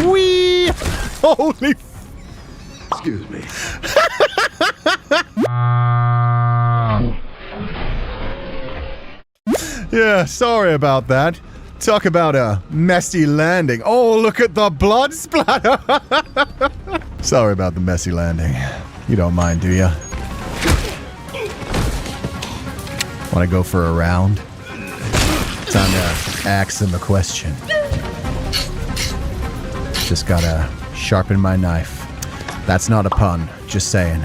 Whee! Holy... Excuse me. Yeah, sorry about that. Talk about a messy landing. Oh, look at the blood splatter! Sorry about the messy landing. You don't mind, do ya? Want to go for a round? Time to ask him a question. Just gotta sharpen my knife. That's not a pun, just saying.